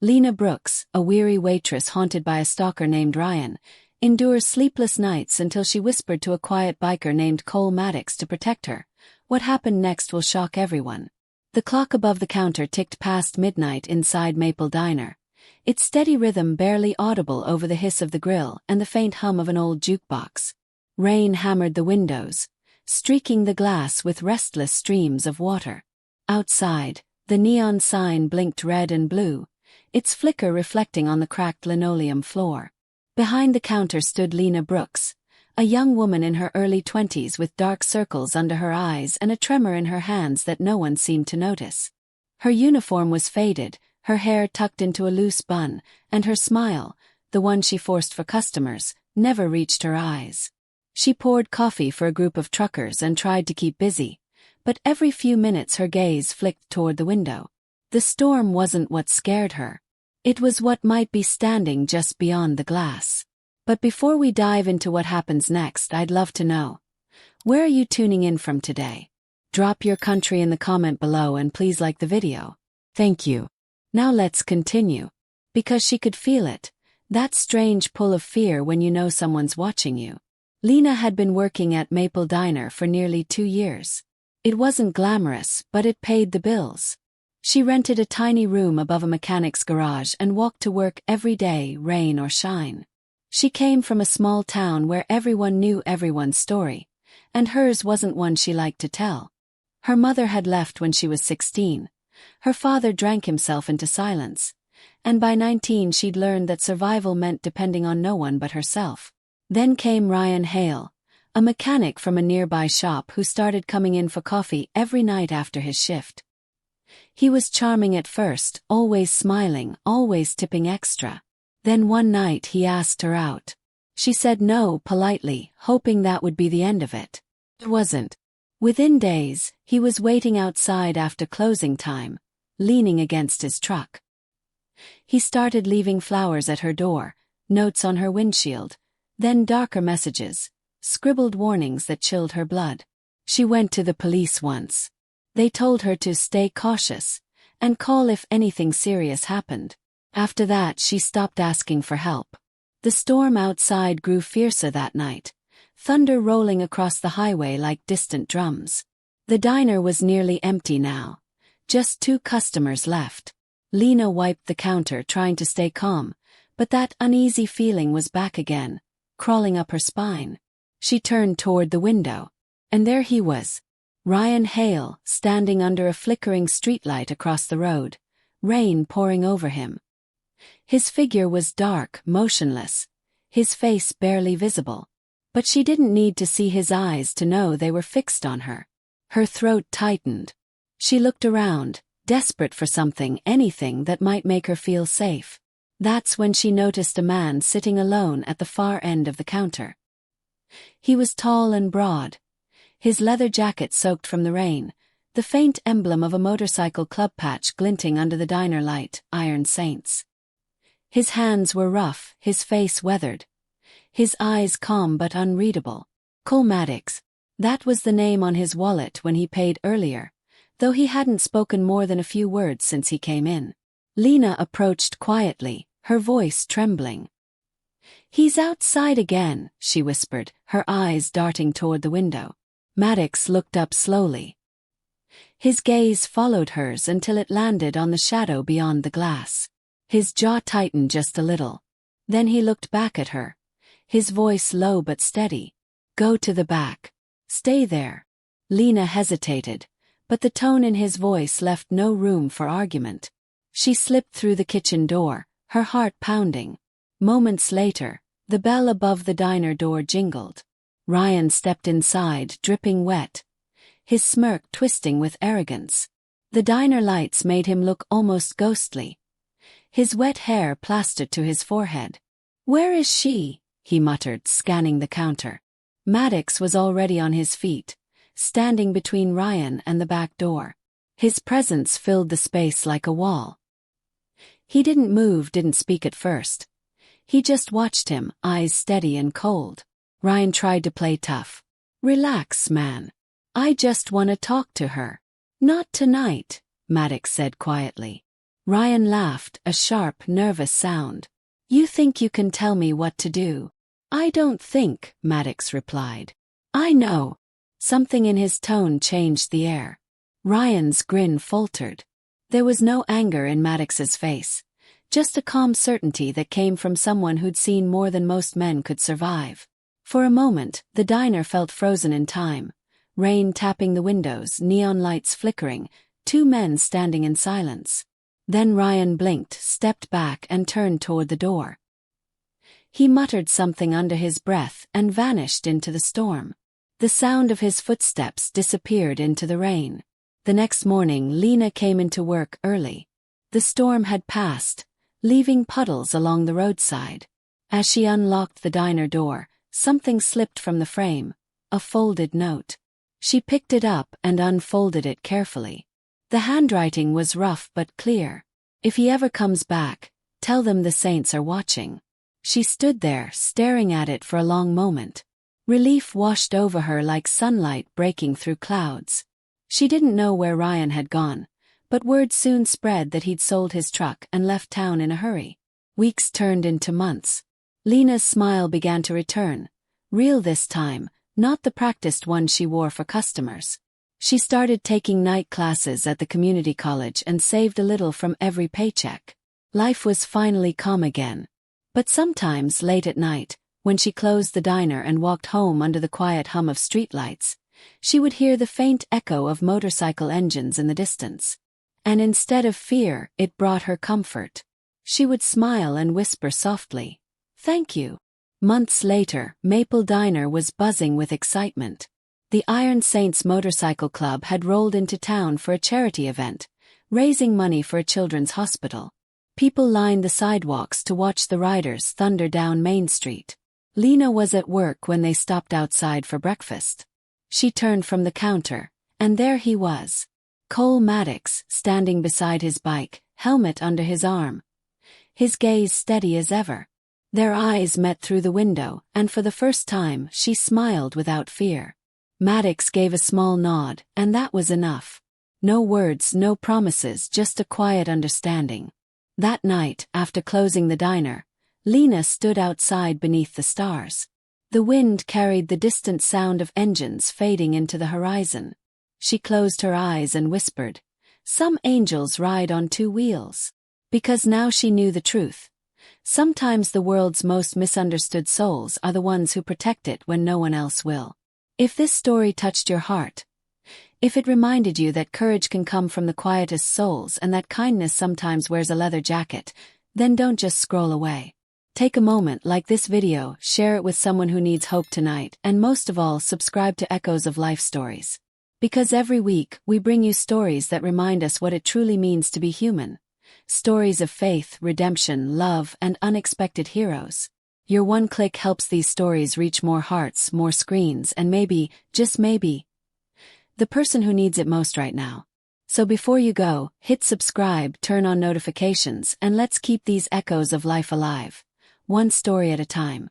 Lena Brooks, a weary waitress haunted by a stalker named Ryan, endures sleepless nights until she whispered to a quiet biker named Maddox to protect her. What happened next will shock everyone. The clock above the counter ticked past midnight inside Maple Diner, its steady rhythm barely audible over the hiss of the grill and the faint hum of an old jukebox. Rain hammered the windows, streaking the glass with restless streams of water. Outside, the neon sign blinked red and blue, its flicker reflecting on the cracked linoleum floor. Behind the counter stood Lena Brooks, a young woman in her early 20s with dark circles under her eyes and a tremor in her hands that no one seemed to notice. Her uniform was faded, her hair tucked into a loose bun, and her smile, the one she forced for customers, never reached her eyes. She poured coffee for a group of truckers and tried to keep busy, but every few minutes her gaze flicked toward the window. The storm wasn't what scared her. It was what might be standing just beyond the glass. But before we dive into what happens next, I'd love to know, where are you tuning in from today? Drop your country in the comment below and please like the video. Thank you. Now let's continue. Because she could feel it, that strange pull of fear when you know someone's watching you. Lena had been working at Maple Diner for nearly 2 years. It wasn't glamorous, but it paid the bills. She rented a tiny room above a mechanic's garage and walked to work every day, rain or shine. She came from a small town where everyone knew everyone's story, and hers wasn't one she liked to tell. Her mother had left when she was 16. Her father drank himself into silence, and by 19 she'd learned that survival meant depending on no one but herself. Then came Ryan Hale, a mechanic from a nearby shop who started coming in for coffee every night after his shift. He was charming at first, always smiling, always tipping extra. Then one night he asked her out. She said no politely, hoping that would be the end of it. It wasn't. Within days, he was waiting outside after closing time, leaning against his truck. He started leaving flowers at her door, notes on her windshield, then darker messages, scribbled warnings that chilled her blood. She went to the police once. They told her to stay cautious and call if anything serious happened. After that, she stopped asking for help. The storm outside grew fiercer that night, thunder rolling across the highway like distant drums. The diner was nearly empty now, just 2 customers left. Lena wiped the counter trying to stay calm, but that uneasy feeling was back again, crawling up her spine. She turned toward the window, and there he was. Ryan Hale, standing under a flickering streetlight across the road, rain pouring over him. His figure was dark, motionless, his face barely visible. But she didn't need to see his eyes to know they were fixed on her. Her throat tightened. She looked around, desperate for something, anything that might make her feel safe. That's when she noticed a man sitting alone at the far end of the counter. He was tall and broad, his leather jacket soaked from the rain, the faint emblem of a motorcycle club patch glinting under the diner light, Iron Saints. His hands were rough, his face weathered, his eyes calm but unreadable. Maddox. That was the name on his wallet when he paid earlier, though he hadn't spoken more than a few words since he came in. Lena approached quietly, her voice trembling. "He's outside again," she whispered, her eyes darting toward the window. Maddox looked up slowly. His gaze followed hers until it landed on the shadow beyond the glass. His jaw tightened just a little. Then he looked back at her, his voice low but steady. "Go to the back. Stay there." Lena hesitated, but the tone in his voice left no room for argument. She slipped through the kitchen door, her heart pounding. Moments later, the bell above the diner door jingled. Ryan stepped inside, dripping wet, his smirk twisting with arrogance. The diner lights made him look almost ghostly, his wet hair plastered to his forehead. "Where is she?" he muttered, scanning the counter. Maddox was already on his feet, standing between Ryan and the back door. His presence filled the space like a wall. He didn't move, didn't speak at first. He just watched him, eyes steady and cold. Ryan tried to play tough. "Relax, man. I just want to talk to her." "Not tonight," Maddox said quietly. Ryan laughed, a sharp, nervous sound. You think you can tell me what to do? I don't think, Maddox replied. I know. Something in his tone changed the air. Ryan's grin faltered. There was no anger in Maddox's face, just a calm certainty that came from someone who'd seen more than most men could survive. For a moment, the diner felt frozen in time. Rain tapping the windows, neon lights flickering, two men standing in silence. Then Ryan blinked, stepped back and turned toward the door. He muttered something under his breath and vanished into the storm. The sound of his footsteps disappeared into the rain. The next morning, Lena came into work early. The storm had passed, leaving puddles along the roadside. As she unlocked the diner door, something slipped from the frame, a folded note. She picked it up and unfolded it carefully. The handwriting was rough but clear. If he ever comes back, tell them the saints are watching. She stood there, staring at it for a long moment. Relief washed over her like sunlight breaking through clouds. She didn't know where Ryan had gone, but word soon spread that he'd sold his truck and left town in a hurry. Weeks turned into months. Lena's smile began to return, real this time, not the practiced one she wore for customers. She started taking night classes at the community college and saved a little from every paycheck. Life was finally calm again. But sometimes, late at night, when she closed the diner and walked home under the quiet hum of streetlights, she would hear the faint echo of motorcycle engines in the distance. And instead of fear, it brought her comfort. She would smile and whisper softly, "Thank you." Months later, Maple Diner was buzzing with excitement. The Iron Saints Motorcycle Club had rolled into town for a charity event, raising money for a children's hospital. People lined the sidewalks to watch the riders thunder down Main Street. Lena was at work when they stopped outside for breakfast. She turned from the counter, and there he was. Cole Maddox, standing beside his bike, helmet under his arm. His gaze steady as ever. Their eyes met through the window, and for the first time, she smiled without fear. Maddox gave a small nod, and that was enough. No words, no promises, just a quiet understanding. That night, after closing the diner, Lena stood outside beneath the stars. The wind carried the distant sound of engines fading into the horizon. She closed her eyes and whispered, "Some angels ride on two wheels." Because now she knew the truth. Sometimes the world's most misunderstood souls are the ones who protect it when no one else will. If this story touched your heart, if it reminded you that courage can come from the quietest souls and that kindness sometimes wears a leather jacket, then don't just scroll away. Take a moment, like this video, share it with someone who needs hope tonight, and most of all, subscribe to Echoes of Life Stories. Because every week, we bring you stories that remind us what it truly means to be human. Stories of faith, redemption, love, and unexpected heroes. Your one click helps these stories reach more hearts, more screens, and maybe, just maybe, the person who needs it most right now. So before you go, hit subscribe, turn on notifications, and let's keep these echoes of life alive. One story at a time.